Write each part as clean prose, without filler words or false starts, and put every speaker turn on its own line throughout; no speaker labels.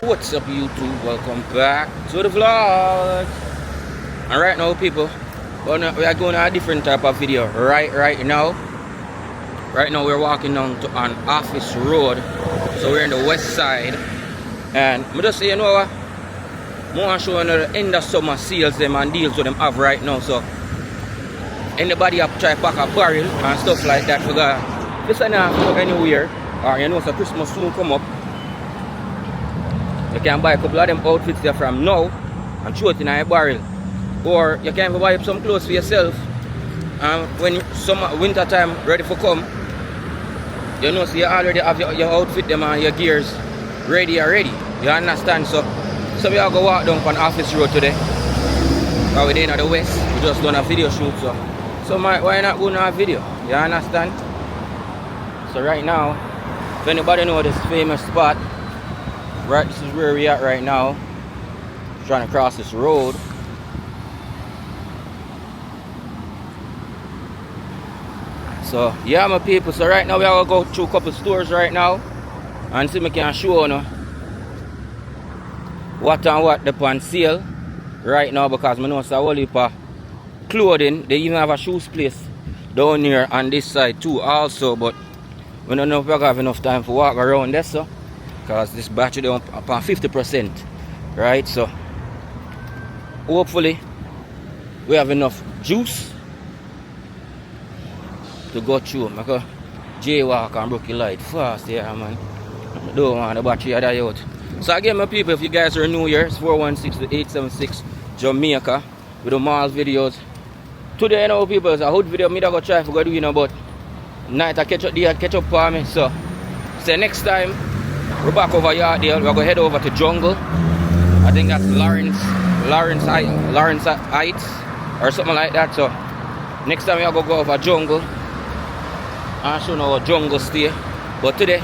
What's up YouTube? Welcome back to the vlog. And right now people, we are going to a different type of video. Right now we're walking down to on Orfus Road. So we're in the west side. And I just say, you know what? I want to show you the end of summer sales them and deals with them have right now. So anybody have try pack a barrel and stuff like that for God. This is not go anywhere. Or you know, so Christmas soon come up. You can buy a couple of them outfits there from now and throw it in a barrel. Or you can buy some clothes for yourself. And when summer, winter time ready for come, you know, so you already have your outfit them and your gears ready already. You understand? So we are going to walk down on Orfus Road today. But we're in the west. We just done a video shoot. So why not go on a video? You understand? So right now, if anybody know this famous spot, right, this is where we at right now. Trying to cross this road. So yeah, my people. So right now we are gonna go through a couple stores right now and see if I can show you what and what they on sale right now, because I know it's a whole heap of clothing. They even have a shoes place down here on this side too also, but we don't know if we have enough time to walk around there, so because this battery is up on 50%, right? So hopefully we have enough juice to go through. I go jaywalk and broke your light fast here, man. I don't want the battery to die out. So again, my people, if you guys are new here, it's 416-876 Jamaica with the mall videos. Today, you know, people, it's a hood video. I'm going to try to go do, you know, but night I catch up for me. So next time we're back over here. We're going to head over to Jungle. I think that's Lawrence Heights or something like that. So next time we're going to go over Jungle. I'm sure now Jungle stay. But today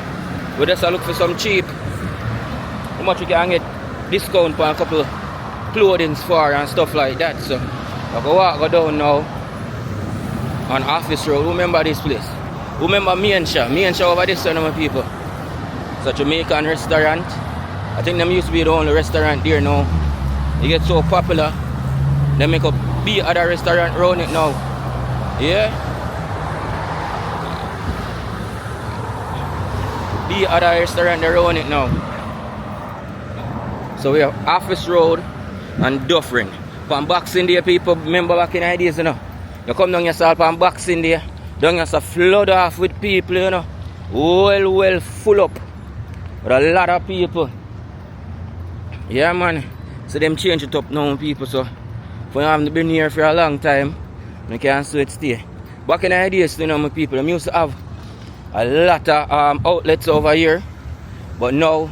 we just look for some cheap. How much we can get discount for a couple clothing for and stuff like that. So we're going to go down now on Orfus Road. Remember this place? Remember Main Shaw over this one, my people. It's a Jamaican restaurant. I think them used to be the only restaurant there now. It gets so popular, they make up be other restaurant around it now. Yeah? Be other restaurant around it now. So we have Orfus Road and Thrift. From Boxing Day, people remember back in the days, you know. You come down yourself on Boxing Day, down yourself flood off with people, you know. Well full up with a lot of people. Yeah, man. So them change it up now, people. So if you haven't been here for a long time, you can't see it stay. Back in the days, you know, my people, them used to have a lot of outlets over here, but now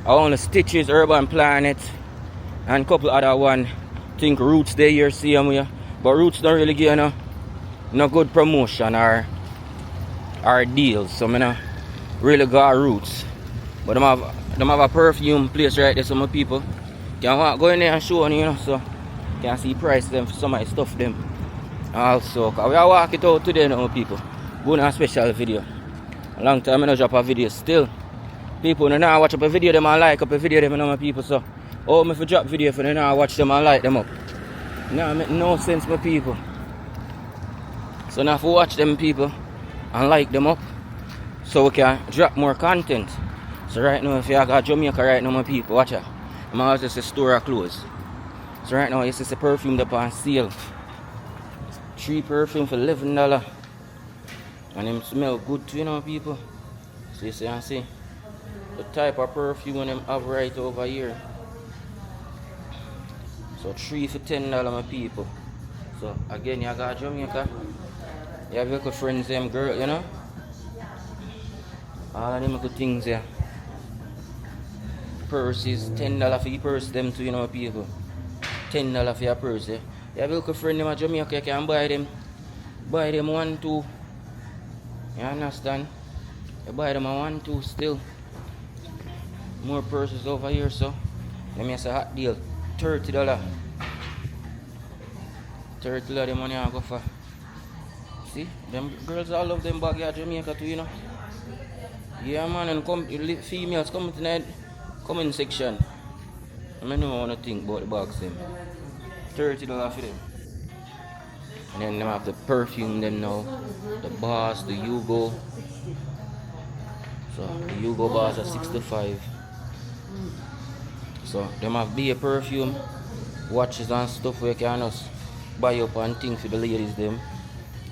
only Stitches, Urban Planet, and a couple other one. Think Roots they here see them here, but Roots don't really give no good promotion or deals. So I don't really got Roots, but them have a perfume place right there. So my people can go in there and show you know, so you can see price them for some of the stuff them. Also, cause we are walk it out today now, people. Going on a special video. A long time I don't drop a video still. People don't now watch up a video them and like up a video them, you know, my people. So if I drop video for them now watch them and like them up. Now it make no sense, my people. So now if we watch them people and like them up, so we can drop more content. So right now if you got Jamaica right now, my people, watch it. I'm always just a store of clothes. So right now it's just a perfume that's on sale. 3 perfume for $11. And them smell good too, you know, people. So you see and see the type of perfume them have right over here. So 3 for $10, my people. So again, you got Jamaica. You have your friends, them girl, you know. All of them good things here. Purses, $10 for your purse, them too, you know, people. $10 for your purse, yeah. You have your friend them at Jamaica, you can buy them 1, 2. You understand? You buy them a 1, 2 still. More purses over here, so let me say a hot deal. $30. $30 the money I go for. See, them girls all love them bag here at Jamaica too, you know. Yeah man, and come females come tonight comment section. I know what I think about the box them. $30 for them. And then they have the perfume them now. The Boss, the Hugo. So the Hugo Boss are 65. So them have beer perfume, watches and stuff where you can just buy up and things for the ladies them.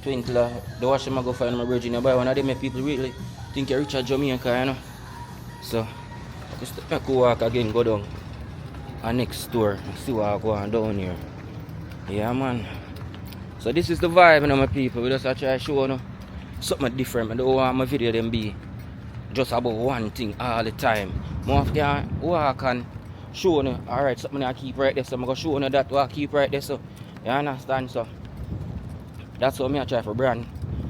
$20. The watch them I go find my virgin. You buy one of them, people really think you're rich at Jamaica, you know. So I could walk again, go down and next store and see what I go on down here. Yeah man. So this is the vibe, you know, my people. We just try to show you something different. I don't want my video them be just about one thing all the time. More of can walk and show you, alright, something I keep right there. So I'm going to show you that what I keep right there. So you understand? So that's what I try for brand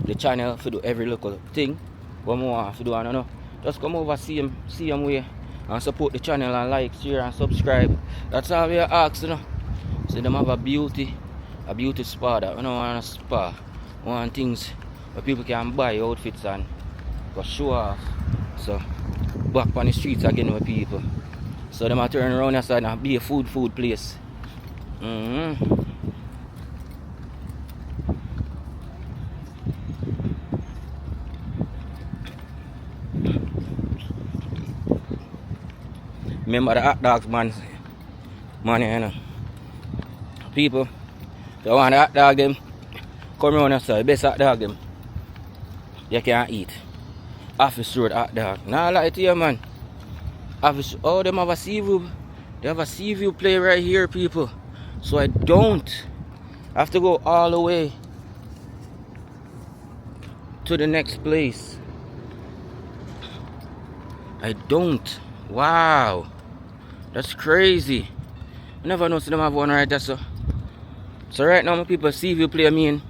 the channel to do every local thing. What more want to do, I don't know. Just come over, see them way and support the channel and like, share and subscribe. That's all we ask, you know. So them have a beauty spa that we don't want a spa. We want things where people can buy outfits and go show off. So back on the streets again with people. So them are turn around outside and be a food place. Remember the hot dogs man, you know. People, they want the hot dog them, come around outside, best hot dog them, you can't eat. Orfus Road hot dog. Nah, lie to you man. Orfus, oh, them have a sea view. They have a sea view play right here, people. So I don't have to go all the way to the next place. I don't. Wow. That's crazy. I never know them have one right there, so. So right now my people see if you play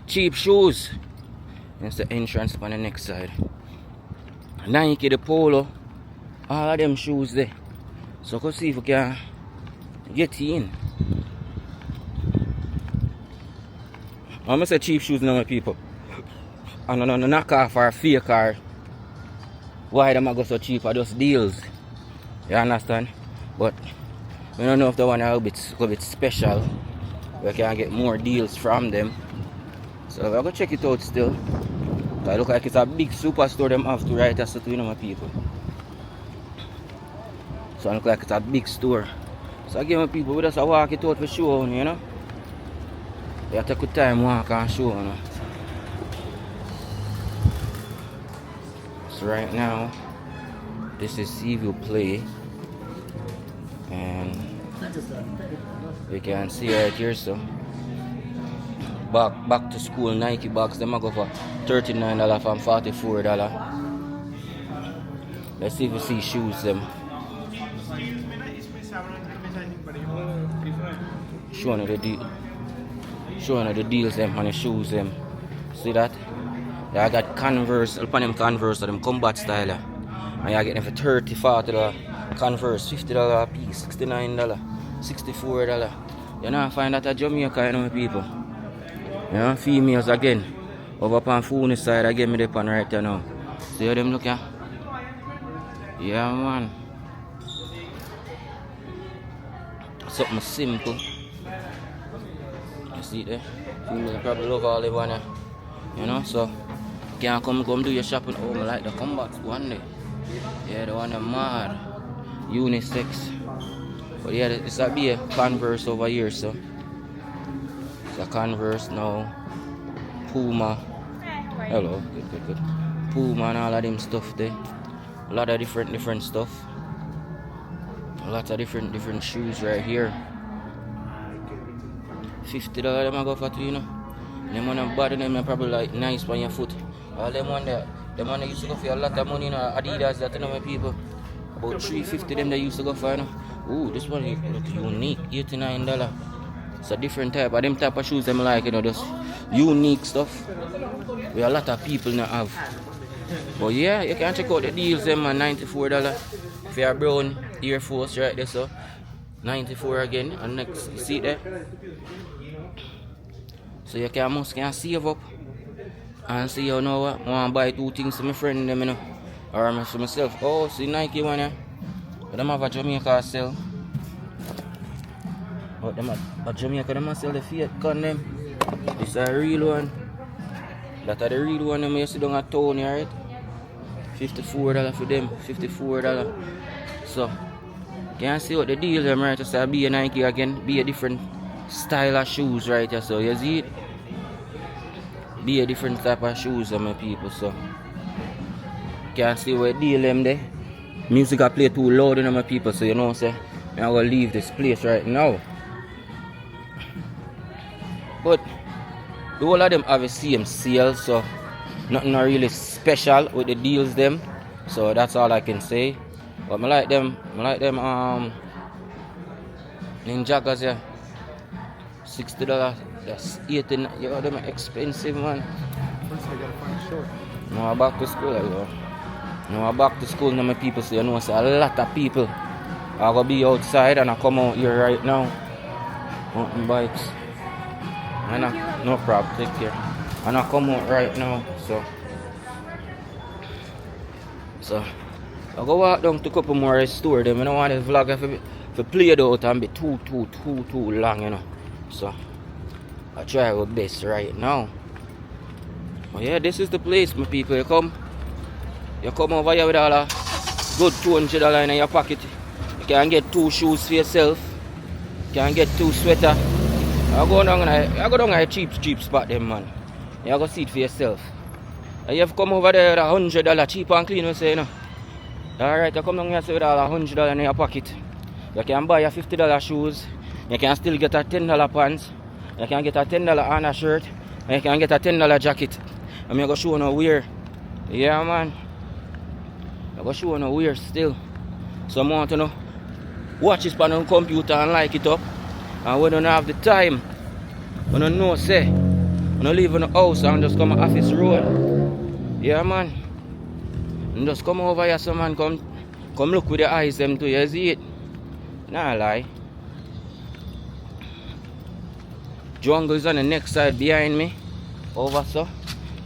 cheap shoes. That's the entrance on the next side. Nike, the Polo, all of them shoes there. So go see if you can get in. I'm gonna say cheap shoes now my people. And no knock off or fake car. Why them go so cheap are just deals. You understand? But we don't know if the one are a bit special. We can get more deals from them. So we're gonna check it out still. It look like it's a big superstore them have to right as to you know my people. So it look like it's a big store. So again my people, we just walk it out for show, you know. We have to take good time walk and show, you know. So right now this is Seaview Play. And we can see right here, so back to school Nike box, them I go for $39 from $44. Let's see if we see shoes them. Showing the deals them on the shoes them. See that? Yeah, I got Converse, upon them Converse, them combat style. And you get them for $30, $40. Converse, $50 a piece, $69, $64. You know, I find that at Jamaica, you know, my people. You know, females again. Over upon Fooney side, again, me the pan right there now. See how them look at? Yeah, man. Something simple. You see there? Females probably love all they wanna. You know, so you can come do your shopping. Oh, I like the combats one day. Yeah, the one that mad. Unisex. But yeah, this will be a Converse over here, so it's a Converse now. Puma. Hello, good. Puma and all of them stuff there. A lot of different stuff. A lot of different shoes right here. $50 them I go for too, you know. Them one of bad them probably like nice on your foot. All them one that used to go for a lot of money, you know, Adidas that, you know, my people. About $350 them they used to go for, you know. Ooh, this one is unique, $89. It's a different type of them type of shoes them like, you know, just unique stuff. We a lot of people now have. But yeah, you can check out the deals them at $94 for your brown Air Force right there, so $94 again. And next, you see there. So you can save up and see you know what. I want to buy two things for my friend them, you know. Or for myself. Oh, see Nike one here. But them have a Jamaica sell. But them a Jamaica, them sell the fake gun them. This is a real one. That are the real one them you see down at town, right? $54 for them. $54. So can see what the deal them right? So be a Nike again, be a different style of shoes right here. So you see it? Be a different type of shoes my people. So can see what deal them there. Music I play too loud in my people, so you know say I'm gonna leave this place right now. But the whole of them have the same sale, so nothing really special with the deals them. So that's all I can say. But I like them Ninjagas, yeah. $60. That's 18. Yo, them are expensive, man.
First I gotta find a short.
No, I'm back to school, yo. No, I'm back to school now, my people. So you know, so a lot of people are gonna be outside, and I come out here right now. Mountain bikes. And no problem, take care. And I come out right now, so I go walk down to a couple more stores. Them, I don't want this vlog to play it out and be too long, you know. So I try my best right now. But yeah, this is the place, my people. You come over here with all a good $200 in your pocket. You can get 2 shoes for yourself. You can get 2 sweaters. I go down a cheap spot them, man. You go see it for yourself. And you have come over there with $100 cheap and clean, you say, you know. Alright, you come down here with all $100 in your pocket. You can buy a $50 shoes. You can still get a $10 pants. You can get a $10 Anna shirt. And you can get a $10 jacket. I'm going to show you where. Yeah, man. I'm going to show you where still. So I want to know. Watch this on the computer and like it up. And we don't have the time. We don't know, say. We don't live in the house and just come to Orfus Road. Yeah, man. And just come over here, so man, come look with your eyes them too. You see it? Nah lie. Jungle is on the next side behind me. Over so.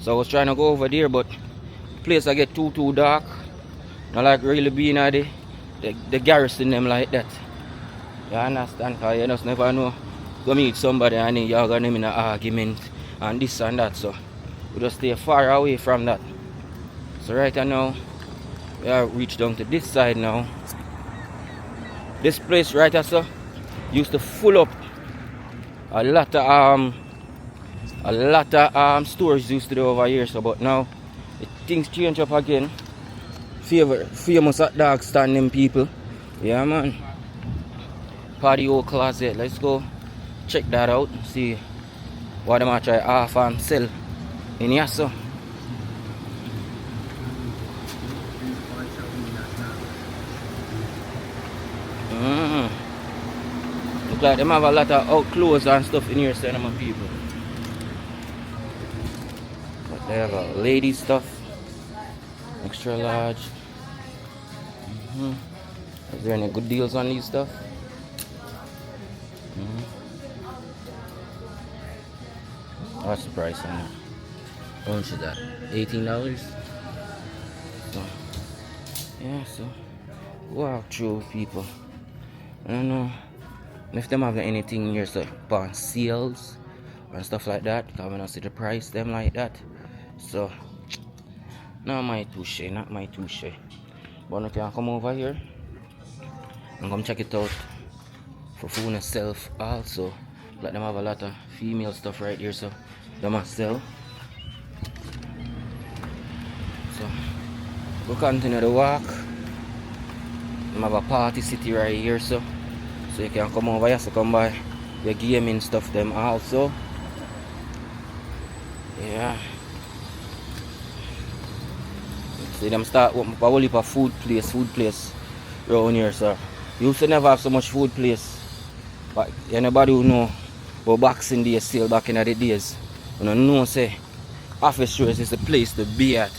So I was trying to go over there, but the place I get too dark. Not like really being at the garrison them like that. You understand? Because you just never know. Go meet somebody and then you're going to in an argument and this and that. So we just stay far away from that. So right now, we have reached down to this side now. This place right here, so used to full up. A lot of stores used to do over here, so but now things change up again. Famous hot dog standing people. Yeah, man. Patio closet. Let's go check that out. See what they might try off and sell in here, so. Look like them have a lot of out clothes and stuff in here, so my people. But they have a lady stuff. Extra large. Is there any good deals on these stuff? What's the price on it? How much is that? $18? So, yeah, so walk through people. I don't know if them have anything here so on sales and stuff like that. Because when I see the price them like that. So not my touche. But I can come over here and come check it out for phone itself also. Like them have a lot of female stuff right here, so they must sell. So we'll continue to walk. They have a party city right here, so you can come over here to come buy the gaming stuff them also. Yeah. See them start with a whole heap of food place around here, so used to never have so much food place. But anybody who know about Boxing Day sale back in the days, you know say Orfus Road is the place to be at.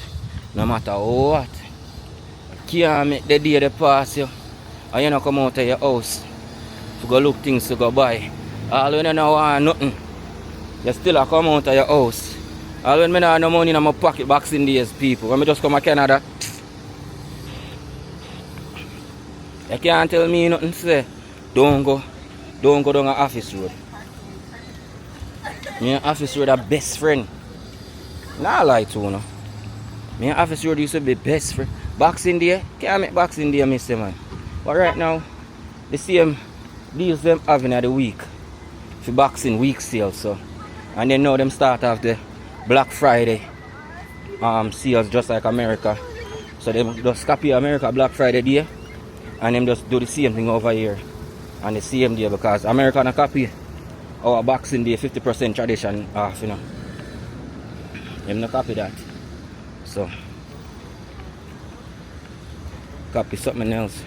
No matter what. You can't make the day they pass you. And you don't come out of your house to go look things to go buy. All when you don't want nothing, you still come out of your house. All when I don't have no money in my pocket Boxing Days, people. When I just come to Canada, You can't tell me nothing say. Don't go down a Office Road. Me and Office Road are best friend. Nah lie to you no. Me and Office Road used to be best friend. Boxing Day, can't make Boxing Day miss man. But right now, the same deals them having at the week. For Boxing Week sale so. And then now them start off the Black Friday sales just like America. So they just copy America Black Friday day and them just do the same thing over here on the same day because America not copy our Boxing Day 50% tradition off, you know. Them not copy that. So copy something else.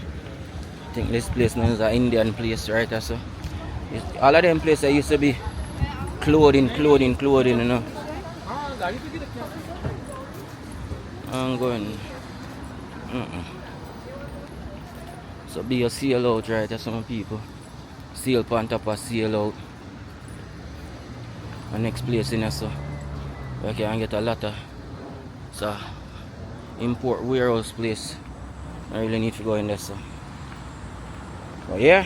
I think this place now is an Indian place, right? So all of them places used to be clothing, you know. I'm going. So be a seal out, right? There's some people. Seal on top of seal out. The next place in there, so we can get a lot of import warehouse place. I really need to go in there, so. But yeah,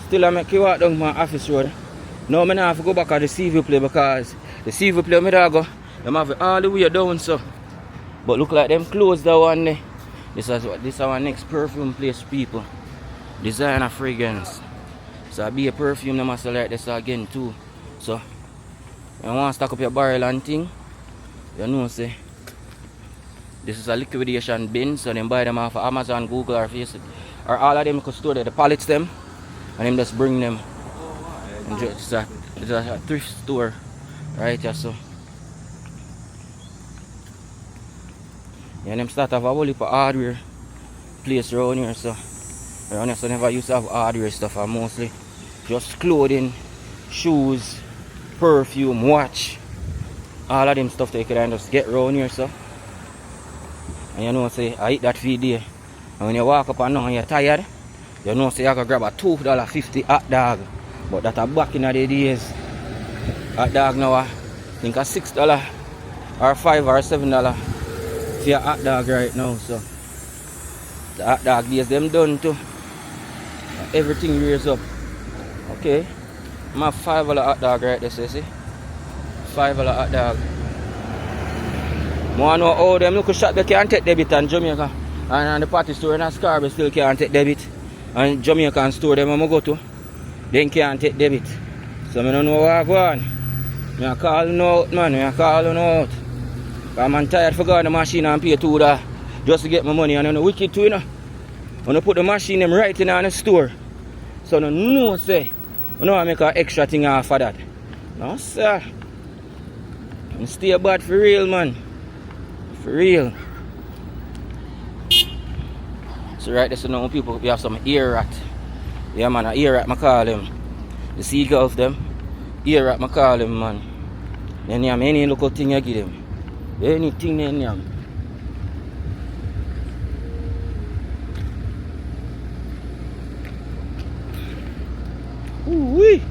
still I make you walk down my Office Road. Now I have to go back to the CV play because the CV play me da go. Them have it all the way down, so. But look like them closed that one there. This is our next perfume place, people. Designer fragrance. So I be a perfume them must like this again too. So you want to stock up your barrel and thing. You know say this is a liquidation bin, so them buy them off of Amazon, Google or Facebook. Or all of them could store there, the pallets them and them just bring them. It's a thrift store right here so. Yeah, them start have a whole heap of hardware place around here so. Around here so never used to have hardware stuff and mostly just clothing, shoes, perfume, watch. All of them stuff that you can just get around here so. And you know say I eat that feed there. And when you walk up and down and you're tired, you know say you can grab a $2.50 hot dog. But that are back in the days. Hot dog now I think a $6 or $5 or $7 for your hot dog right now so. The hot dog days them done too. Everything raised up. Okay. I have $5 hot dog right there, so you see. $5 hot dog. I know how them look shop they can't take debit in Jamaica. And the party store in Scarborough still can't take debit. And Jamaican store them I'm go to. They can't take debit. So I don't know what I go on. I call you out, man. I call you out. I'm tired for going to the machine and pay $2 just to get my money. And I'm wicked too, you know. When I put the machine them right in the store. So no know say. I know I make an extra thing off of that. No sir. I stay bad for real, man. For real. So right there so now people we have some ear rat. Yeah man, a ear rat I call them. The seagulls them. Ear rat I call them, man. Then you have any local thing you give them. Anything they have. Ooh-wee.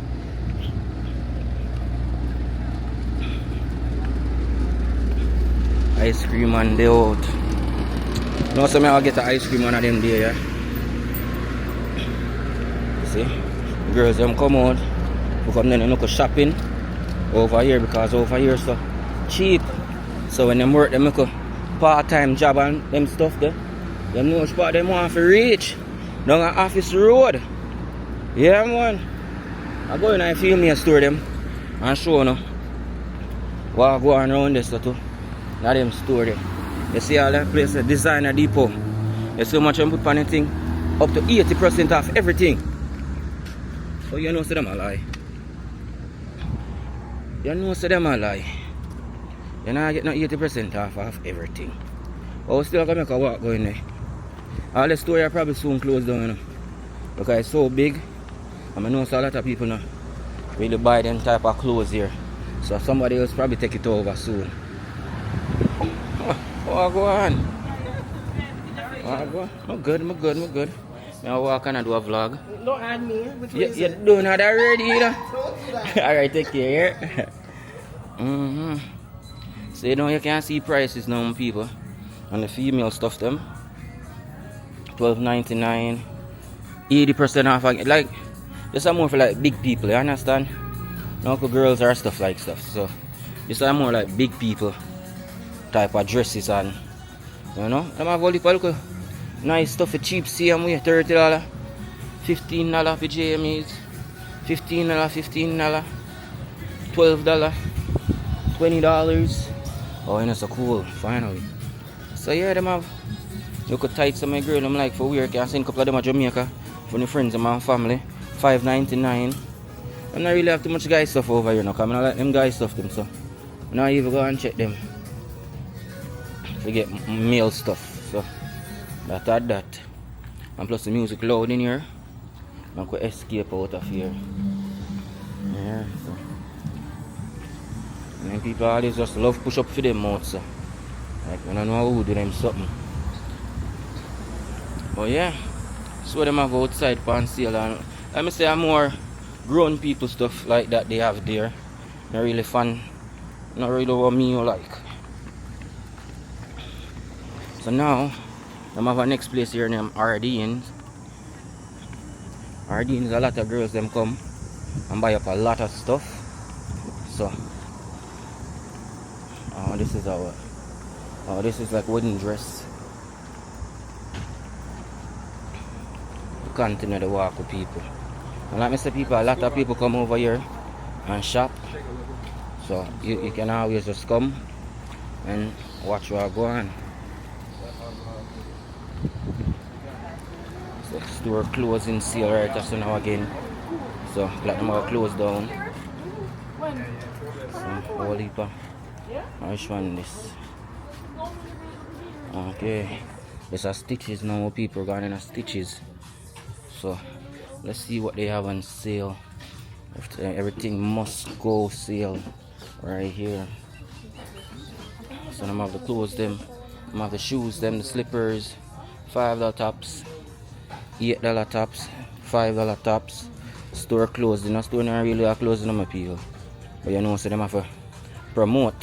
Ice cream and they out. Now some I'll get the ice cream one of them there, yeah. See? The girls them come out. We come then and look shopping over here because over here so cheap. So when them work them make a part-time job and them stuff there. Them know spot them want to reach. Down at Office Road. Yeah man. I go in and film me a store them and show you what I go on around this too. Now them store there. You see all that place, the designer depot. You see how much I'm put on anything? Up to 80% off everything. So you know say them a lie. You know say them a lie. You not get no 80% off of everything. But we still gonna make a walk going there. All the store are probably soon close down, you know. Because it's so big. And I know so a lot of people now really buy them type of clothes here. So somebody else probably take it over soon. Oh, go on. Oh, go on. I'm good. Now walk and I do a vlog.
Don't add me.
You doing that already, you know? Alright, take care. So you know you can see prices now, people. And the female stuff them. $12.99, 80% off. Like, this are more for like big people, you understand? Not for girls or stuff like stuff. So, this are more like big people type of dresses and, you know? Them have all the nice stuff for cheap same way, $30, $15 for JMEs, $15, $12, $20. Oh, and it's so cool, finally. So yeah, them have look at tights of my girl, I'm like for wear, can send a couple of them to Jamaica for the friends of my family. $5.99. I don't really have too much guy stuff over here now, because I don't like them guy stuff them, so I don't even go and check them to get male stuff. So that at that. And plus the music loud in here. I could escape out of here. Yeah, so. And then people always just love push up for them mouth, so. Like when I know who do them something. But yeah, so them have outside pan sale, and let me say more grown people stuff like that they have there. Not really fun. Not really what me you like. So now I have a next place here named Ardeen's. Ardeen's, a lot of girls them come and buy up a lot of stuff. So this is our this is like wedding dress. We continue to walk with people. And like I said, people, a lot of people come over here and shop. So you can always just come and watch what go on. So store closing sale right after now again. So like them are closed down. So whole heap of which one this? Okay. There's a stitches now, people going in a stitches. So let's see what they have on sale. Everything must go sale right here. So I'm have the clothes them, I'm have the shoes them, the slippers, $5 tops, $8 tops, $5 tops. Store closed, you know, store not really are closing them people. But you know, so them have to promote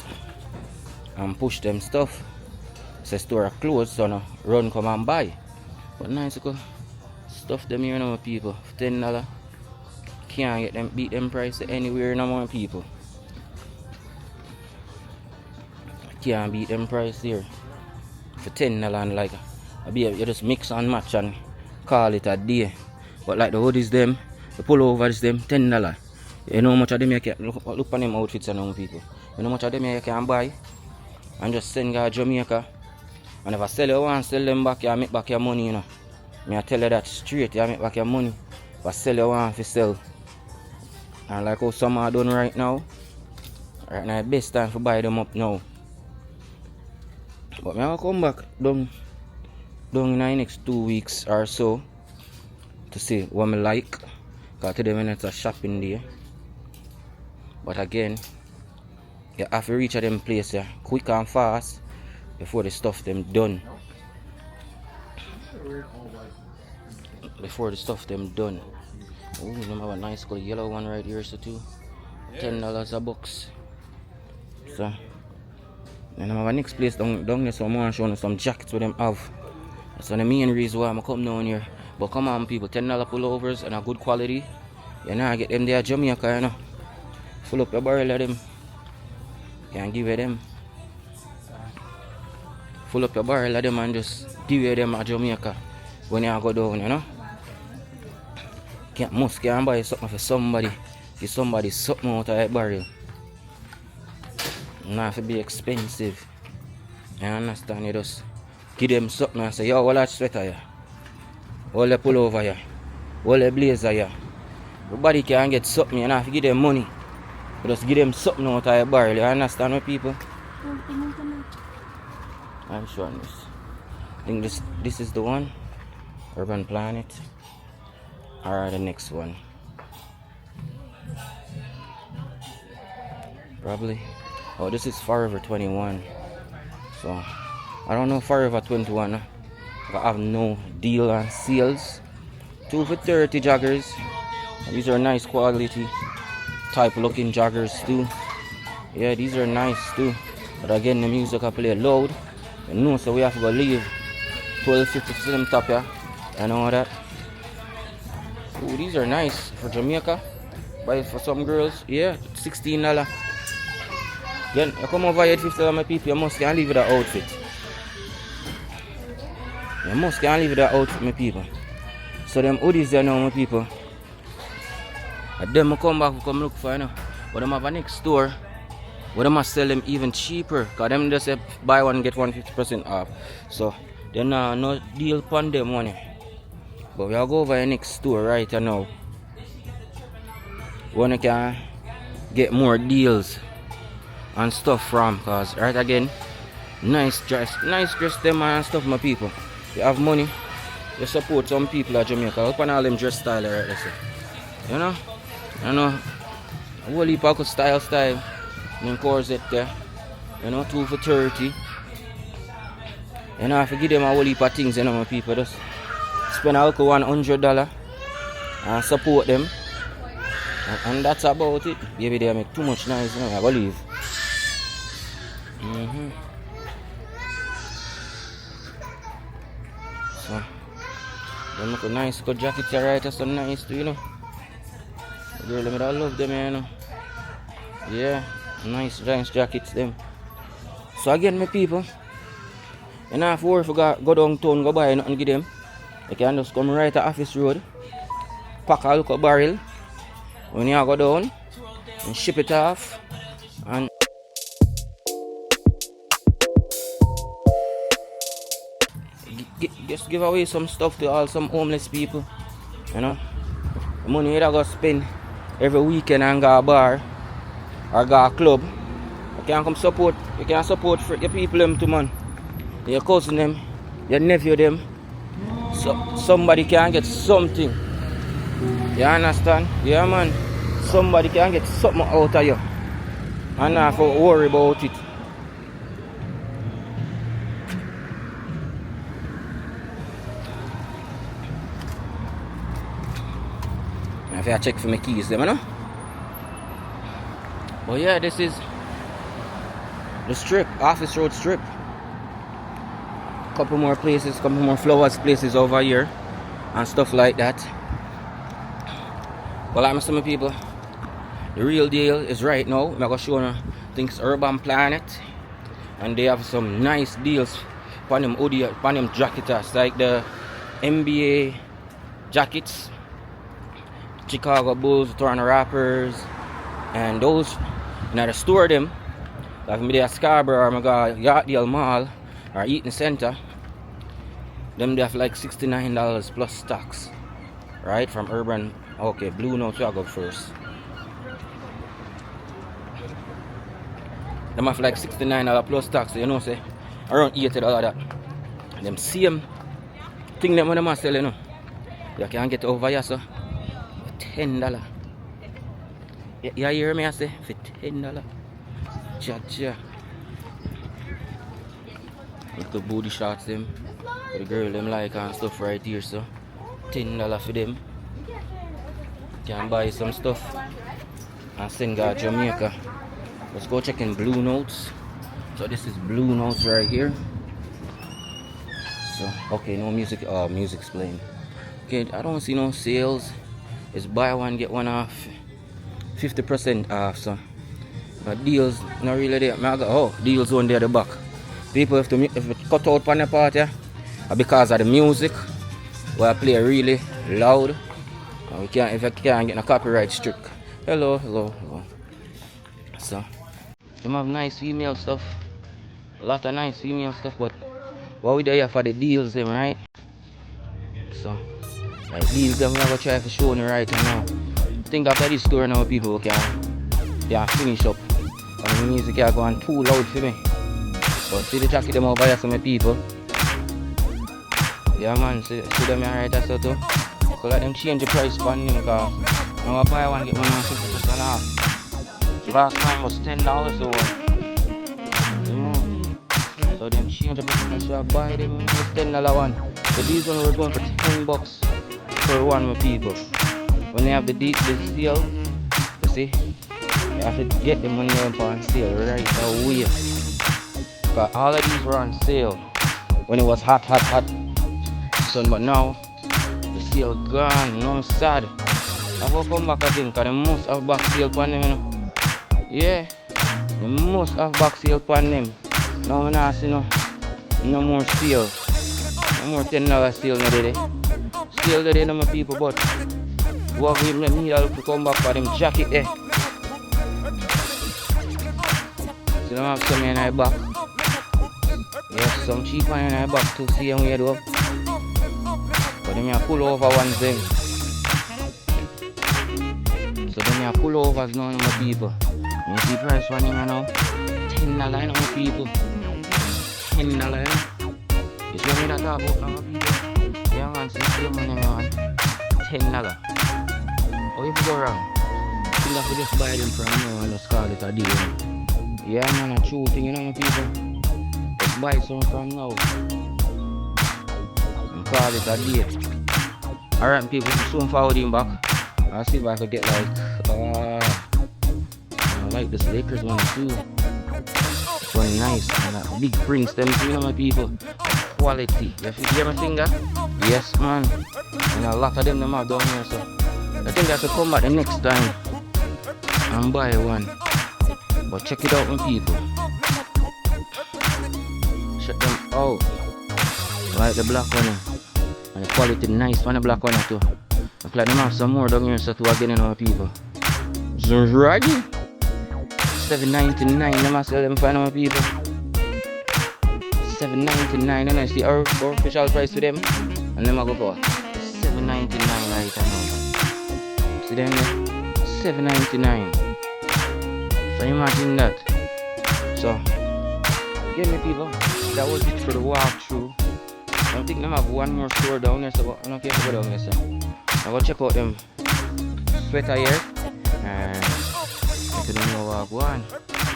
and push them stuff. So store closed, so no run come and buy. But nice little stuff them here now people. $10. Can't get them beat them price anywhere no more people. Can't beat them price here. For $10 and like you just mix and match and call it a day. But like the hoodies them, the pullovers them, $10. You know how much of them you can look on them outfits and people. You know how much of them you can buy and just send to Jamaica. And if I sell you one, sell them back, you make back your money, you know. I tell you that straight, you make back your money. If I sell you one, if you sell. And like how some are done right now. Right now, best time to buy them up now. But I will come back down in the next 2 weeks or so to see what I like. Because today when it's a shopping day. But again, you have to reach at them place yeah, quick and fast before the stuff them done. Before the stuff them done. Oh, they have a nice cool yellow one right here so too. $10 a box. So and I have a next place down there, so I'm going to show you some jackets with them have. That's the main reason why I'm come down here. But come on people, $10 pullovers and a good quality. You know I get them there at Jamaica, you know. Full up your barrel of them. Can't give it them. Full up your barrel of them and just give it them at Jamaica when you go down, you know. Can't buy something for somebody. Give somebody something out of that barrel. Not to be expensive. You understand? You just give them something and say, yo, what that sweater here? What the pullover here? What the blazer here? Everybody can get something, you have to give them money. You just give them something out of your barrel. You understand what people? I'm showing this. I think this is the one. Urban Planet. Or the next one. Probably. Oh, this is Forever 21. So, I don't know Forever 21. I have no deal on sales. 2 for $30 joggers. These are nice quality type looking joggers too. Yeah, these are nice too. But again, the music I play loud. You know, so we have to go leave 12.50 for them top here. You know that. Ooh, these are nice for Jamaica. Buy it for some girls. Yeah, $16. Then you come over here $50 my people, you must can't leave with that outfit. You must can't leave with that outfit my people. So them hoodies there now my people. And then I come back and come look for you know. But them have a next store where them must sell them even cheaper. Cause them just say buy one get one 50% off. So then no deal upon them money. But we'll go over the next store right now. When you can get more deals and stuff from, cause right again, nice dress them and stuff my people. You have money, you support some people at Jamaica. Up on all them dress style right there. You know? A whole heap of style. Then corset there. You know, 2 for 30. You know, I forgive them a whole heap of things, you know, my people. Just spend a little $100 and support them. And that's about it. Baby, they make too much noise, you know, I believe. So, they make a nice good jacket here, right? That's so nice too, you know. The girl, I love them, you know. Yeah, nice jackets, them. So again, my people, you know, if you go downtown, go buy nothing give them, you can just come right to Orfus Road, pack a little barrel, when you go down, and ship it off, and just give away some stuff to all some homeless people, you know. The money you go spend every weekend and go a bar or go a club, you can come support. You can support your people them too, man. Your cousin them, your nephew them. So somebody can get something. You understand? Yeah, man. Somebody can get something out of you, and not have to worry about it. If I check for my keys, them, you know. But yeah, this is the strip, Orfus Road strip. Couple more places, couple more flowers places over here, and stuff like that. Well, I'm some people. The real deal is right now. I'm gonna show you things Urban Planet, and they have some nice deals on them hoodie, on them jackets, like the NBA jackets. Chicago Bulls, Toronto Raptors, and those, and I store them. Like me there Scarborough, or I go Yarddale Mall or Eaton Center. Them they have like $69 plus tax, right? From Urban. Okay, Blue Note I go first. Them have like $69 plus tax, you know, say around $80 that. Them same thing them when them are selling, you know. You can get over here, so. $10. You hear me I say for $10. Cha. Little booty shots them. For the girl them like and stuff right here, so $10 for them. Can buy some stuff and send to Jamaica. Let's go check in Blue Notes. So this is Blue Notes right here. So okay, no music. Music's playing. Okay, I don't see no sales. It's buy one get one off, 50% off. So, but deals not really there. Deals on there at the back. People if it cut out on the part, yeah, because of the music, we play really loud. We can't if I can't get a copyright strike. Hello. So, they have nice female stuff, a lot of nice female stuff. But what we do here for the deals, them right? So. Like these them we are gonna try to show you right now. Think after this store now people can finish up. And the music are going too loud for me. But see the jacket them over here some people. Yeah man, see them here right there so too. So let them change the price for them because now I buy one get one on 50% off. Last time was $10 or so them change the price, so I buy them $10 one. So these ones were going for $10 for one with people. When they have the sale, you see, you have to get the money on sale right away. But all of these were on sale when it was hot sun, but now the sale gone. No, I'm sad. I will come back again because they must have back sale upon them, you know. Yeah, they must have back sale upon them. Now I not see no more sale. No more $10 sale no day. Sale today, no my people, but what we need to come back for them jacket there. So I have some in my back. Yes, some cheap one in my back to see them weird up. But then I pull over one thing. So then I pull over now my people. You see price one here now? $10 now my people. $10 now. You see me that talk about now my people? Yeah man, see the money man. $10. How you go wrong? You have to just buy them from now and just call it a deal. Yeah man, a true thing you know my people. Just buy some from now. And call it a deal. Alright people, soon forward him back. I'll see if I could get like I like this Lakers one too. It's one nice and a big prints them too, you know my people. Quality. You hear my finger? Yes man. And a lot of them have down here, so I think I have to come back the next time and buy one. But check it out my people. Check them out. I like the black one. And the quality nice one, the black one too. Look like them have some more down here so too again, you know people. Zraggy. $7.99 them I sell them for my people. $7.99 and I see our official price for them. And them I go for $7.99 right now. See them there? $7.99. So imagine that. So again my people, that was it for the walkthrough. I think them have one more store down there, so I don't care if I go down there, so I'm gonna check out them sweater here and let them know what I go on.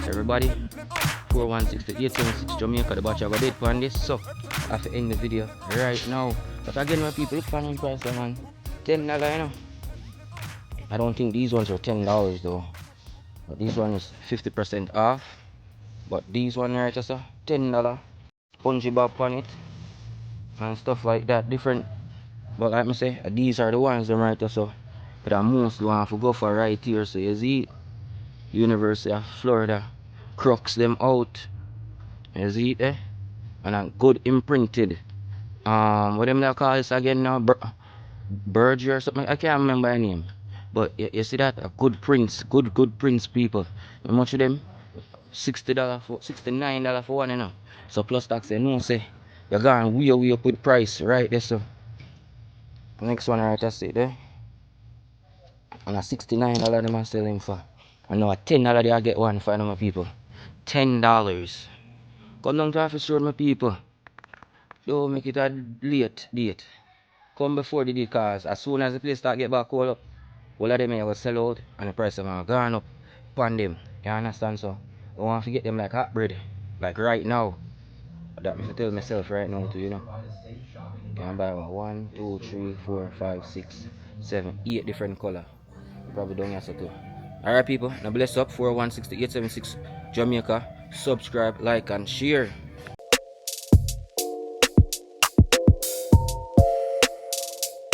Everybody, 416-876 Jamaica, the batch I got date on this, so I have to end the video right now. But again my people, look for them price man. $10 you know. I don't think these ones are $10 though. But this one is 50% off. But these one right so $10. Spongy bob on it. And stuff like that, different. But like I say, these are the ones them right so. But I most want to go for right here. So you see, University of Florida, Crocs them out. You see it, eh? And a good imprinted. What them they call this again now? Burger or something. I can't remember the name. But you see that? A good prints, good prints people. How much of them? $60 for $69 for one, you know. So plus tax, you know, say you're going way up with price right there. So next one right, that's it there. And a $69 them are selling for. And now a $10 they I get one for my people. $10. Come down to Orfus Road my people. Don't make it a late date. Come before the date cause as soon as the place start get back cold up, all of them here will sell out and the price of them are gone up upon them. You understand so? I want to get them like hot bread. Like right now. That me tell myself right now too, you know. Can buy 1, 2, 3, 4, 5, 6, 7, 8 different color. Probably don't have to. Alright people, now bless up 416-876 Jamaica. Subscribe, like and share.